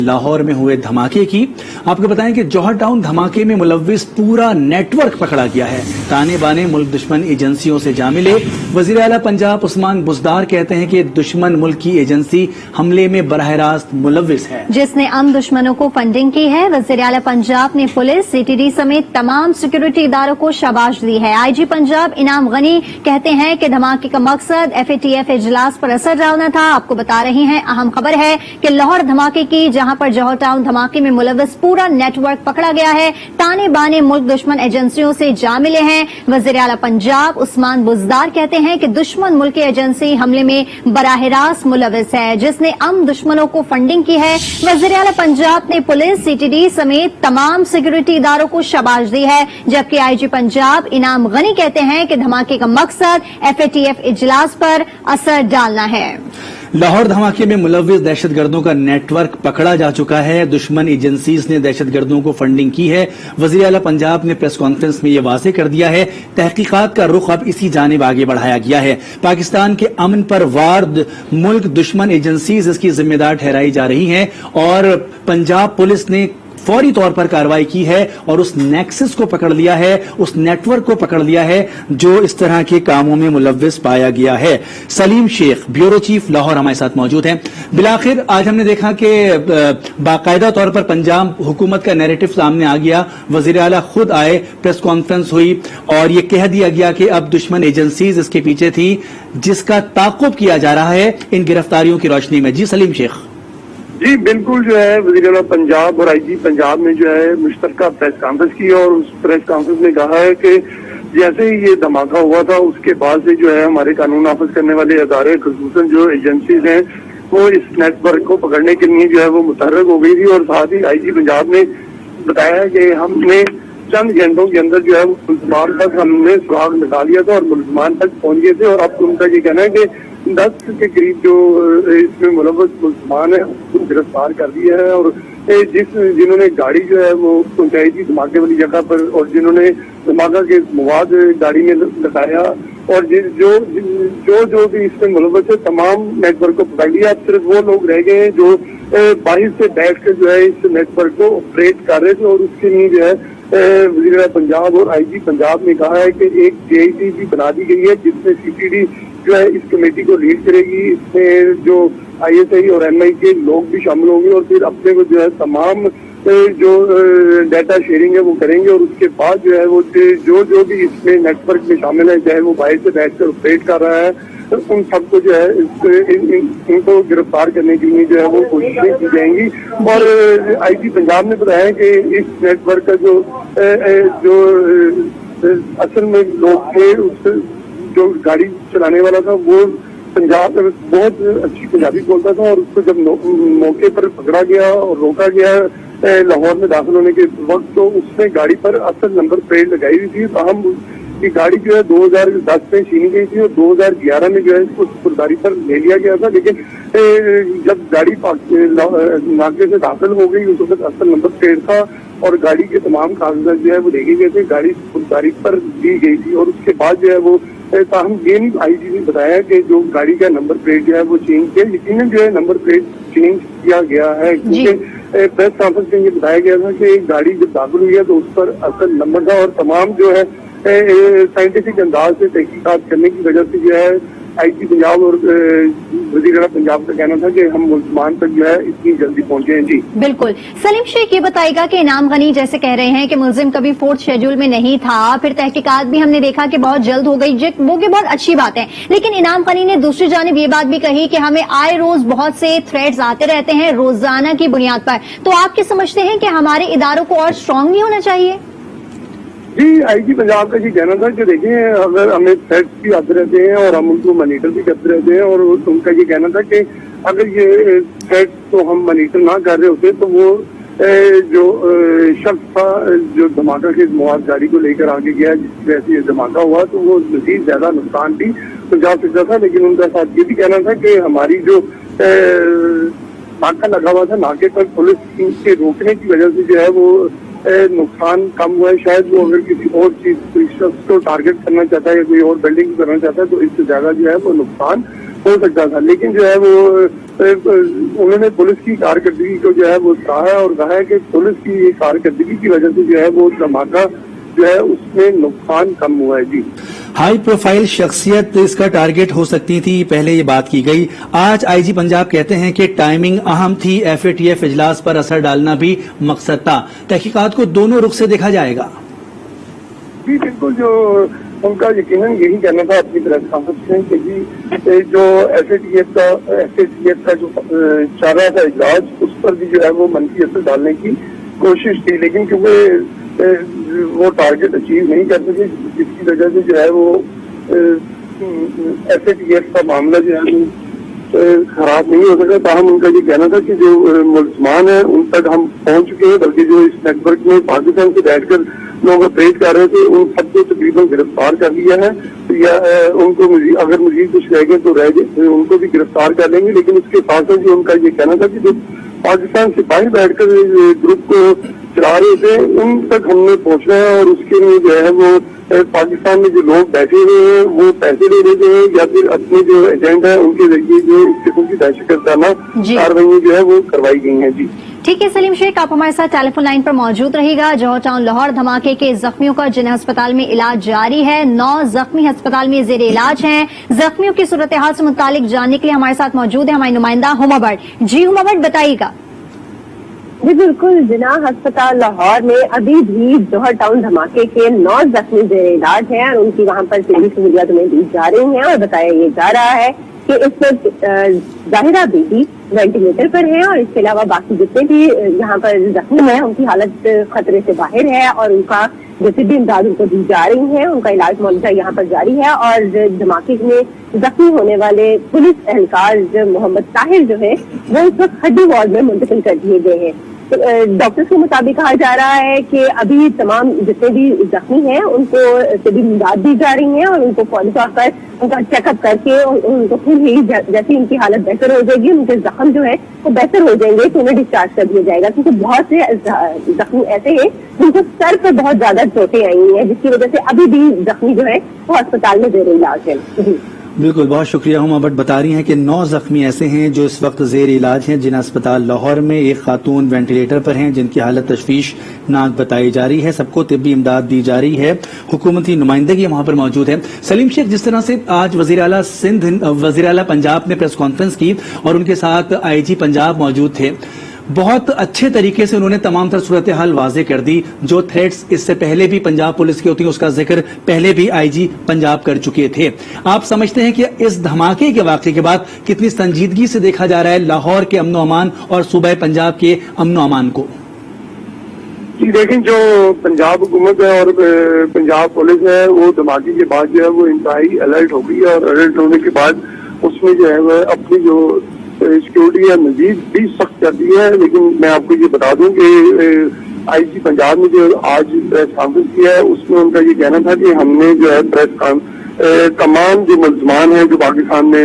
लाहौर में हुए धमाके की। आपको बताएं कि जौहर टाउन धमाके में मुलव्विस पूरा नेटवर्क पकड़ा गया है। ताने बाने मुल्क दुश्मन एजेंसियों से जा मिले। वजीर आला पंजाब उस्मान बुज़दार कहते हैं कि दुश्मन मुल्क की एजेंसी हमले में बराह रास्त मुलव्विस है, जिसने अम दुश्मनों को फंडिंग की है। वजीर आला पंजाब ने पुलिस, CTD समेत तमाम सिक्योरिटी इदारों को शाबाश दी है। IG पंजाब इनाम गनी कहते हैं कि धमाके का मकसद FATF इजलास पर असर डालना था। आपको बता रही हैं, अहम खबर है कि लाहौर धमाके की, जहां पर जौहर टाउन धमाके में मुलव्विस पूरा नेटवर्क पकड़ा गया है। ताने बाने मुल्क दुश्मन एजेंसियों से जा मिले हैं। वज़ीर आला पंजाब उस्मान बुज़दार कहते हैं कि दुश्मन मुल्क की एजेंसी हमले में बराह रास्त मुलव्विस है, जिसने अम दुश्मनों को फंडिंग की है। वज़ीर आला पंजाब ने पुलिस, CTD समेत तमाम सिक्योरिटी इदारों को शाबाश दी है, जबकि IG पंजाब इनाम गनी कहते हैं कि धमाके का मकसद FATF इजलास पर असर डालना है। लाहौर धमाके में मुलव्विस दहशतगर्दों का नेटवर्क पकड़ा जा चुका है। दुश्मन एजेंसीज ने दहशतगर्दों को फंडिंग की है। वज़ीर आला पंजाब ने प्रेस कॉन्फ्रेंस में यह वाज़ेह कर दिया है। तहकीकात का रुख अब इसी जानिब आगे बढ़ाया गया है। पाकिस्तान के अमन पर वार मुल्क दुश्मन एजेंसीज इसकी जिम्मेदार ठहराई जा रही हैं और पंजाब पुलिस ने फौरी तौर पर कार्रवाई की है और उस नेक्सस को पकड़ लिया है, उस नेटवर्क को पकड़ लिया है जो इस तरह के कामों में मुलव्विस पाया गया है। सलीम शेख, ब्यूरो चीफ लाहौर, हमारे साथ मौजूद हैं। बिलाखिर आज हमने देखा कि बाकायदा तौर पर पंजाब हुकूमत का नैरेटिव सामने आ गया। वजीर आला खुद आए, प्रेस कॉन्फ्रेंस हुई और ये कह दिया गया कि अब दुश्मन एजेंसीज इसके पीछे थी, जिसका ताक़ुब किया जा रहा है इन गिरफ्तारियों की रोशनी में। जी सलीम शेख। जी बिल्कुल, जो है वज़ीर आला पंजाब और IG पंजाब ने जो है मुश्तरका प्रेस कॉन्फ्रेंस की और उस प्रेस कॉन्फ्रेंस में कहा है कि जैसे ही ये धमाका हुआ था उसके बाद से जो है हमारे कानून नाफिज करने वाले अदारे, खुसूसन जो एजेंसीज हैं, वो इस नेटवर्क को पकड़ने के लिए जो है वो मुतहर्रिक हो गई थी। और साथ ही IG पंजाब ने बताया कि हमने चंद घंटों के अंदर जो है वो मुल्ज़मान तक हमने सुराग निकाल लिया था और मुल्ज़मान तक पहुंच गए थे। और अब उनका ये कहना है कि 10 के करीब जो इसमें मुलव्वस मुल्ज़मान है उसको गिरफ्तार कर दिया है। और जिन्होंने गाड़ी जो है वो पहुंचाई थी धमाके वाली जगह पर और जिन्होंने धमाका के मवाद गाड़ी में लगाया और जो भी इसमें मुलव्वस है तमाम नेटवर्क को पकड़ लिया। अब सिर्फ वो लोग रह गए हैं जो बाहर से बैठ कर जो है इस नेटवर्क को ऑपरेट कर रहे थे। और उसके लिए जो है वज़ीर आला पंजाब और IG पंजाब ने कहा है कि एक JIT भी बना दी गई है, जिसमें CTD जो है इस कमेटी को लीड करेगी। इसमें जो ISI और MI के लोग भी शामिल होंगे और फिर अपने को जो है तमाम जो डाटा शेयरिंग है वो करेंगे। और उसके बाद जो है वो जो भी इसमें नेटवर्क में शामिल है, चाहे वो बाहर से बैठकर ऑपरेट कर रहा है, तो उन सबको जो है इनको गिरफ्तार करने के लिए जो है वो कोशिशें की जाएंगी। और IG पंजाब ने बताया कि इस नेटवर्क का जो असल में लोग थे, उस जो गाड़ी चलाने वाला था वो पंजाब में बहुत अच्छी पंजाबी बोलता था और उसको जब मौके पर पकड़ा गया और रोका गया लाहौर में दाखिल होने के वक्त, तो उसने गाड़ी पर असल नंबर प्लेट लगाई हुई थी। तो हम की गाड़ी जो है 2010 में छीनी गई थी और 2011 में जो है इसको सुपुर्दारी पर ले लिया गया था। लेकिन जब गाड़ी नाके से दाखिल हो गई उस वक्त असल नंबर प्लेट था और गाड़ी के तमाम कागजात जो है वो लेके गए थे, गाड़ी सुपुर्दारी पर दी गई थी। और उसके बाद जो है वो ताहम ये नहीं IG ने बताया कि जो गाड़ी का नंबर प्लेट जो है वो चेंज किया, यकीनन जो है नंबर प्लेट चेंज किया गया है, क्योंकि प्रेस कॉन्फ्रेंस में ये बताया गया था कि एक गाड़ी जब दाखिल हुई है तो उस पर असल नंबर था। और तमाम जो है साइंटिफिक अंदाज से तहकीकात करने की वजह से जो है IG पंजाब और वज़ीर आला पंजाब का कहना था कि हम मुल्ज़मान तक जो है इतनी जल्दी पहुंचे हैं। जी बिल्कुल। सलीम शेख, ये बताएगा कि इनाम गनी जैसे कह रहे हैं कि मुलजिम कभी 4th शेड्यूल में नहीं था, फिर तहकीकात भी हमने देखा कि बहुत जल्द हो गई, वो की बहुत अच्छी बात है। लेकिन इनाम गनी ने दूसरी जानिब ये बात भी कही कि हमें आए रोज बहुत से थ्रेड्स आते रहते हैं रोजाना की बुनियाद पर। तो आप क्या समझते हैं कि हमारे इदारों को और स्ट्रांग नहीं होना चाहिए? जी IG पंजाब का ये कहना था कि देखिए अगर हमें थ्रेट्स भी आते रहते हैं और हम उनको मॉनिटर भी करते रहते हैं और उनका ये कहना था कि अगर ये थ्रेट्स को हम मॉनिटर ना कर रहे होते तो वो जो शख्स था जो धमाका के मवाद गाड़ी को लेकर आगे गया जिसकी वजह से ये धमाका हुआ तो वो मजीद ज्यादा नुकसान भी जा सकता था। लेकिन उनका साथ ये भी कहना था कि हमारी जो नाका लगा हुआ था, नाके पर पुलिस के रोकने की वजह से जो है वो नुकसान कम हुआ है। शायद वो अगर किसी और चीज कोई शख्स को टारगेट करना चाहता है या कोई और बिल्डिंग करना चाहता है तो इससे ज्यादा जो है वो नुकसान हो सकता था, लेकिन जो है वो उन्होंने पुलिस की कारकर्दगी को जो है वो सराहा और कहा है कि पुलिस की ये कारकर्दगी की वजह से जो है वो धमाका जो है उसमें नुकसान कम हुआ है। जी, हाई प्रोफाइल शख्सियत इसका टारगेट हो सकती थी, पहले ये बात की गई। आज आईजी पंजाब कहते हैं कि टाइमिंग अहम थी, एफएटीएफ इजलास पर असर डालना भी मकसद था। तहकीकात को दोनों रुख से देखा जाएगा। जी बिल्कुल, जो उनका यकीनन यही कहना था अपनी प्रेस कॉन्फ्रेंस में कि जी जो एफएटीएफ का जो चल रहा था इजलास, उस पर भी जो है वो मनफी असर डालने की कोशिश थी, लेकिन क्योंकि वो टारगेट अचीव नहीं कर सके, जिसकी वजह से जो है वो एफएटीएफ का मामला जो है खराब नहीं हो सका। ताहम उनका ये कहना था कि जो मुल्ज़मान है उन तक हम पहुंच चुके हैं, बल्कि जो इस नेटवर्क में पाकिस्तान से बैठकर लोग ऑपरेट कर रहे थे उन सबको तकरीबन गिरफ्तार कर लिया है, या उनको अगर मजीद कुछ रह गए तो रह गए उनको भी गिरफ्तार कर लेंगे। लेकिन उसके साथ साथ जो उनका ये कहना था कि जो पाकिस्तान से बाहर बैठकर ग्रुप को चला रहे थे उन तक हमने पहुंचना है, और उसके लिए जो है वो पाकिस्तान में जो लोग बैठे हुए हैं वो पैसे ले रहे हैं या फिर अपने जो एजेंट है उनके जरिए जो इस किस्म की दहशतगर्दाना कार्रवाई जो है वो करवाई गई है। जी ठीक है सलीम शेख, आप हमारे साथ टेलीफोन लाइन पर मौजूद रहिएगा। जौहर टाउन लाहौर धमाके के जख्मियों का जिन्हें अस्पताल में इलाज जारी है, 9 जख्मी अस्पताल में जेर इलाज हैं। जख्मियों की सूरत हाल से मुतालिक जानने के लिए हमारे साथ मौजूद है हमारी नुमाइंदा हुमा भट्ट। जी हुमा भट्ट, बताइएगा। जी बिल्कुल, जिनाह अस्पताल लाहौर में अभी भी जौहर टाउन धमाके के 9 जख्मी जेर इलाज हैं और उनकी वहां पर सभी सहूलियात उन्हें दी जा रही हैं, और बताया ये जा रहा है कि इस वक्त जाहिरा बीबी वेंटिलेटर पर है, और इसके अलावा बाकी जितने भी यहाँ पर जख्मी हैं उनकी हालत खतरे से बाहर है, और उनका जो तिब्बी इमदाद उनको दी जा रही है, उनका इलाज मौजूदा यहाँ पर जारी है। और धमाके में जख्मी होने वाले पुलिस एहलकार मोहम्मद ताहिर जो है वो इस वक्त हड्डी वार्ड में मुंतकिल कर दिए गए हैं। डॉक्टर्स के मुताबिक कहा जा रहा है कि अभी तमाम जितने भी जख्मी हैं उनको तिब्बी इमदाद दी जा रही है, और उनको फौरी तौर पर उनका चेकअप करके उनको फिर ही जैसे उनकी हालत बेहतर हो जाएगी, उनके जख्म जो है वो बेहतर हो जाएंगे तो उन्हें डिस्चार्ज कर दिया जाएगा, क्योंकि बहुत से जख्मी ऐसे हैं जिनको सर पर बहुत ज्यादा चोटें आई हुई हैं, जिसकी वजह से अभी भी जख्मी जो है वो अस्पताल में जेर इलाज है। बिल्कुल, बहुत शुक्रिया हुमा भट्ट। बता रही हैं कि 9 जख्मी ऐसे हैं जो इस वक्त जेर इलाज हैं जिन अस्पताल लाहौर में। एक खातून वेंटिलेटर पर हैं जिनकी हालत तशवीशनाक बताई जा रही है, सबको तिब्बी इमदाद दी जा रही है। हुकूमती नुमाइंदगी वहां पर मौजूद है। सलीम शेख, जिस तरह से आज वजीर आला पंजाब ने प्रेस कॉन्फ्रेंस की और उनके साथ आईजी पंजाब मौजूद थे, बहुत अच्छे तरीके से उन्होंने तमाम तर सूरत हाल वाजे कर दी। जो थ्रेट्स इससे पहले भी पंजाब पुलिस की होती है उसका जिक्र पहले भी आईजी पंजाब कर चुके थे। आप समझते हैं कि इस धमाके के वाकये के बाद कितनी संजीदगी से देखा जा रहा है लाहौर के अमनो अमान और सूबे पंजाब के अमनो अमान को? जी देखें, जो पंजाब हुकूमत है और पंजाब पुलिस है वो धमाके के बाद जो है वो इंतहाई अलर्ट हो गई है, और अलर्ट होने के बाद उसमें जो है वह अपनी जो सिक्योरिटी है मजीद भी सख्त कर दी है। लेकिन मैं आपको ये बता दूं कि आईजी पंजाब ने जो आज प्रेस कॉन्फ्रेंस किया है उसमें उनका ये कहना था कि हमने जो है तमाम जो मुल्ज़मान हैं जो पाकिस्तान में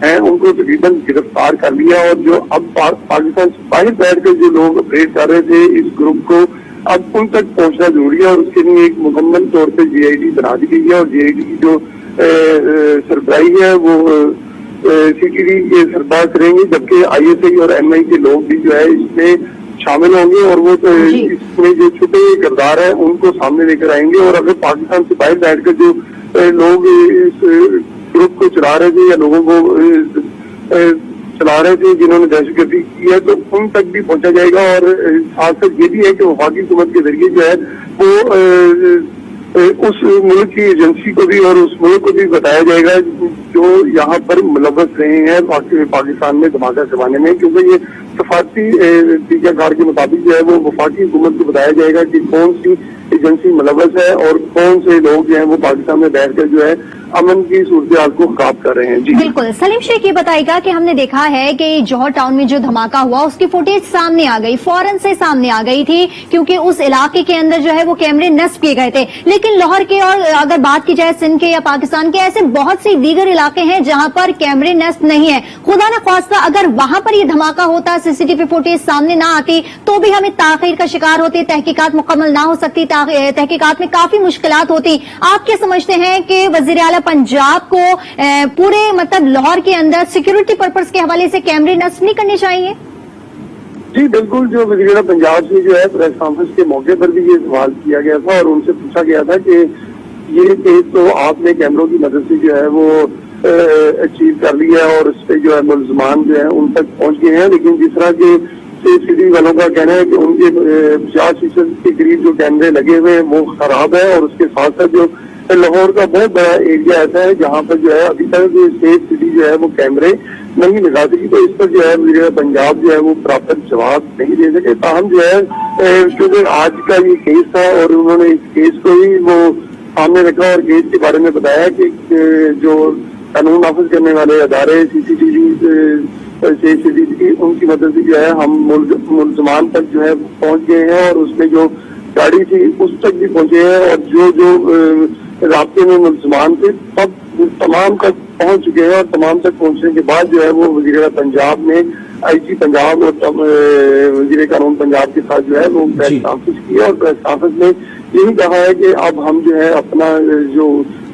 हैं उनको तकरीबन गिरफ्तार कर लिया, और जो अब पाकिस्तान से बाहर बैठकर जो लोग ऑपरेट कर रहे थे इस ग्रुप को अब उन तक पहुंचना जरूरी है, और उसके लिए एक मुकम्मल तौर पर GID बना दी गई है। और GID की जो सरबराही है वो CTD के सरबराह करेंगे, जबकि ISI और MI के लोग भी जो है इसमें शामिल होंगे, और वो इसमें जो छुपे किरदार है उनको सामने लेकर आएंगे। और अगर पाकिस्तान से बाहर बैठकर जो लोग इस ग्रुप को चला रहे थे या लोगों को चला रहे थे जिन्होंने दहशतगर्दी की है तो उन तक भी पहुंचा जाएगा। और साथ साथ ये भी है कि वफाकी हुकूमत के जरिए जो है वो उस मुल्क की एजेंसी को भी और उस मुल्क को भी बताया जाएगा जो यहाँ पर मुलव्वस रहे हैं पाकिस्तान में धमाका करवाने में, क्योंकि ये सफारती तरीकाकार के मुताबिक जो है वो वफाकी हुकूमत को बताया जाएगा कि कौन सी एजेंसी मुलव्वस है और कौन से लोग जो है वो पाकिस्तान में बैठकर जो है अमन की सूरत को खराब कर रहे हैं। जी बिल्कुल, सलीम शेख ये बताएगा कि हमने देखा है कि जौहर टाउन में जो धमाका हुआ उसकी फुटेज सामने आ गई, फौरन से सामने आ गई थी, क्योंकि उस इलाके के अंदर जो है वो कैमरे नस्ब किए गए थे। लेकिन लाहौर के और अगर बात की जाए सिंध के या पाकिस्तान के, ऐसे बहुत से दीगर इलाके हैं जहां पर कैमरे नस्ब नहीं है। खुदा न ख्वास्ता अगर वहां पर ये धमाका होता, CCTV फुटेज सामने ना आती तो भी हमें ताखीर का शिकार होते, तहकीकात मुकम्मल ना हो सकती, तहकीकात में काफी मुश्किलात होती। आप क्या समझते हैं कि वज़ीर आला आला पंजाब को पूरे मतलब लाहौर के अंदर सिक्योरिटी पर्पस के हवाले से कैमरे नस्ब नहीं करने चाहिए? जी बिल्कुल, जो वज़ीर-ए-आला पंजाब से जो है प्रेस कॉन्फ्रेंस के मौके पर भी ये सवाल किया गया था और उनसे पूछा गया था कि ये केस तो आपने कैमरों की मदद से जो है वो अचीव कर लिया है और उस पर जो है मुलजमान जो है उन तक पहुंच गए हैं, लेकिन जिस तरह के सिटी वालों का कहना है कि उनके 50% के करीब जो कैमरे लगे हुए हैं वो खराब है और उसके साथ साथ जो लाहौर का बहुत बड़ा एरिया ऐसा है जहाँ पर जो है अभी तक सेफ सिटी जो है वो कैमरे नहीं लगा सकी, तो इस पर जो है वज़ीर पंजाब जो है वो प्रॉपर जवाब नहीं दे सके। ताहम जो है क्योंकि आज का ये केस था और उन्होंने इस केस को ही वो सामने रखा और केस के बारे में बताया कि जो कानून नाफिज करने वाले अदारे CCTV की उनकी मदद से जो है हम मुलजमान तक जो है पहुंच गए हैं और उसमें जो गाड़ी थी उस तक भी पहुंचे हैं और जो रास्ते में मुलजमान थे सब तमाम तक पहुंच चुके हैं और तमाम तक पहुंचने के बाद जो है वो वज़ीर पंजाब ने IG पंजाब और वज़ीर कानून पंजाब के साथ जो है वो प्रेस कॉन्फ्रेंस की और प्रेस कॉन्फ्रेंस में यही कहा है कि अब हम जो है अपना जो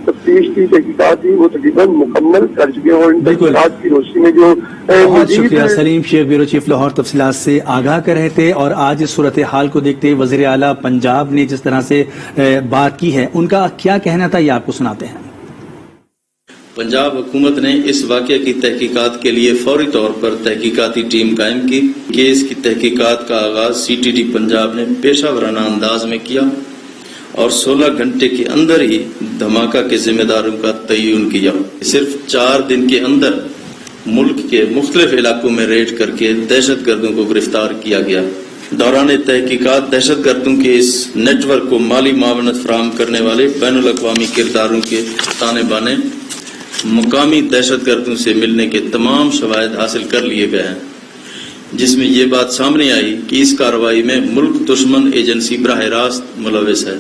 तफ्तीश की तहकीकात थी वो तकरीबन मुकम्मल कर चुके हैं और इन तहकीकात की रोशनी में जो बहुत शुक्रिया सलीम शेख, ब्यूरो चीफ लाहौर तफसीलात से आगाह कर रहे थे। और आज इस सूरत हाल को देखते हुए वज़ीर आला पंजाब ने जिस तरह से बात की है उनका क्या कहना था ये आपको सुनाते हैं। पंजाब हुकूमत ने इस वाक़े की तहकीकात के लिए फौरी तौर पर तहकीकाती टीम कायम की। केस की तहकीकात का आगाज CTD पंजाब ने पेशावराना अंदाज में किया और 16 घंटे के अंदर ही धमाका के जिम्मेदारों का तयन किया। सिर्फ 4 दिन के अंदर मुल्क के मुख्तलिफ इलाकों में रेड करके दहशतगर्दों को गिरफ्तार किया गया। दौरान तहकीकात दहशतगर्दों के इस नेटवर्क को माली मावनत फराहम करने वाले बैनुल अक़वामी किरदारों के ताने बाने मुकामी दहशतगर्दों से मिलने के तमाम शवाहिद हासिल कर लिए गए हैं, जिसमें ये बात सामने आई कि इस कार्रवाई में मुल्क दुश्मन एजेंसी बराह रास्त मुलविस है।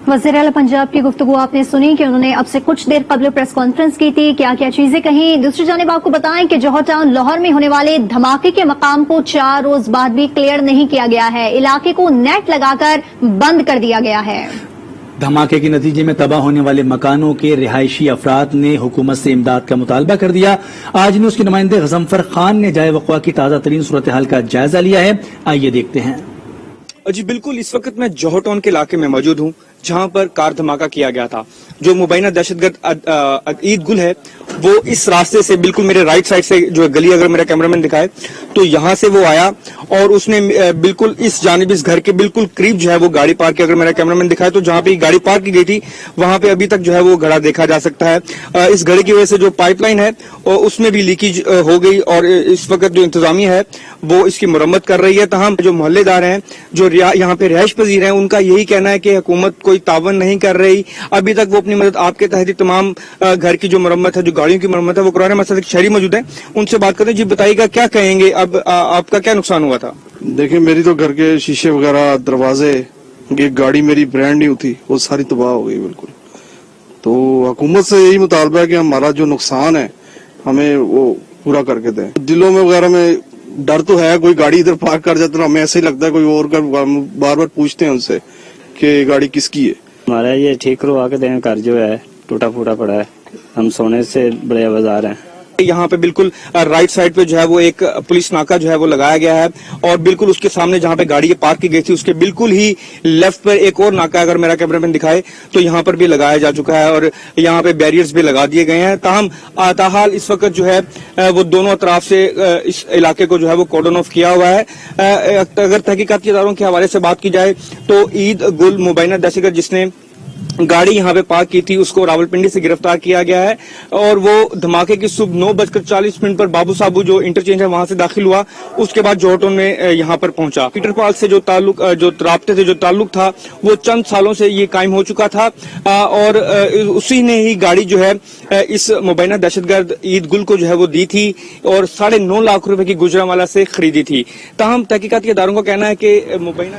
वज़ीर आला पंजाब की गुफ्तगू आपने सुनी कि उन्होंने अब से कुछ देर कबल प्रेस कॉन्फ्रेंस की थी, क्या क्या चीजें कहीं। दूसरी जानिब आपको बताएं कि जौहर टाउन लाहौर में होने वाले धमाके के मकाम को 4 रोज बाद भी क्लियर नहीं किया गया है। इलाके को नेट लगाकर बंद कर दिया गया है। धमाके के नतीजे में तबाह होने वाले मकानों के रिहायशी अफराद ने हुकूमत से इमदाद का मुतालबा कर दिया। आज न्यूज के नुमाइंदे गजम्फर खान ने जाए वक़्वा की ताज़ा तरीन सूरत हाल का जायजा लिया है, आइए देखते हैं। जी बिल्कुल, इस वक्त मैं जौहर टाउन के इलाके में मौजूद हूँ जहाँ पर कार धमाका किया गया था। जो मुबैना दहशतगर्द ईद गुल है वो इस रास्ते से बिल्कुल मेरे राइट साइड से जो गली अगर मेरा कैमरामैन दिखाए तो यहाँ से वो आया और उसने बिल्कुल इस जानिब इस घर के बिल्कुल करीब जो है वो गाड़ी पार्क की। अगर मेरा कैमरामैन दिखाए तो जहाँ पे गाड़ी पार्क की गई थी वहां पे अभी तक जो है वो घड़ा देखा जा सकता है। इस घड़े की वजह से जो पाइपलाइन है उसमें भी लीकेज हो गई और इस वक्त जो इंतजामिया है वो इसकी मुरम्मत कर रही है। तमाम जो मोहल्लेदार हैं जो यहाँ पे रिहाइश पजीर हैं उनका यही कहना है कि हुकूमत कोई तावन नहीं कर रही। अभी तक वो अपनी मदद आपके तहत ही तमाम घर की जो मरम्मत है, जो गाड़ियों की मरम्मत है वो करवा रहे हैं। हमारे साथ एक शहरी मौजूद है, उनसे बात करते हैं। जी बताइएगा क्या कहेंगे, अब आपका क्या नुकसान हुआ था? देखिए मेरी तो घर के शीशे वगैरह दरवाजे, ये गाड़ी मेरी ब्रांड न्यू थी वो सारी तबाह हो गई बिल्कुल। तो हुकूमत से यही मुतालबा है कि हमारा जो नुकसान है हमें वो पूरा करके दें। दिलों में वगैरह में डर तो है, कोई गाड़ी इधर पार्क कर जाता है हमें ऐसे ही लगता है कोई और का, बार बार पूछते हैं उनसे कि गाड़ी किसकी है। हमारा ये ठीक करवा के दें, घर जो है टूटा फूटा पड़ा है, हम सोने से बड़े बाजार हैं। यहाँ पे बिल्कुल राइट साइड पे जो है वो एक पुलिस नाका जो है वो लगाया गया है और बिल्कुल उसके सामने जहाँ पे गाड़ी पार्क की गई थी उसके बिल्कुल ही लेफ्ट पर एक और नाका अगर मेरा कैमरामैन दिखाए तो यहाँ पर भी लगाया जा चुका है और यहाँ पे बैरियर्स भी लगा दिए गए हैं। ताहम ताहाल इस वक्त जो है वो दोनों तरफ से इस इलाके को जो है वो कॉर्डन ऑफ किया हुआ है। अगर तहकीकाती इदारों के हवाले से बात की जाए तो ईद गुल मुबैना दहशतगर्द जिसने गाड़ी यहाँ पे पार्क की थी उसको रावलपिंडी से गिरफ्तार किया गया है और वो धमाके की सुबह 9:40 पर बाबू साबू जो इंटरचेंज है वहां से दाखिल हुआ। उसके बाद जौहर टाउन में यहाँ पर पहुंचा। पीटर पाल से जो राब्ते से जो ताल्लुक था वो चंद सालों से ये कायम हो चुका था और उसी ने ही गाड़ी जो है इस मुबैना दहशतगर्द ईद गुल को जो है वो दी थी और 9.5 लाख रुपए की गुजरांवाला से खरीदी थी। ताहम तहकीकाती इदारों का कहना है कि मुबैना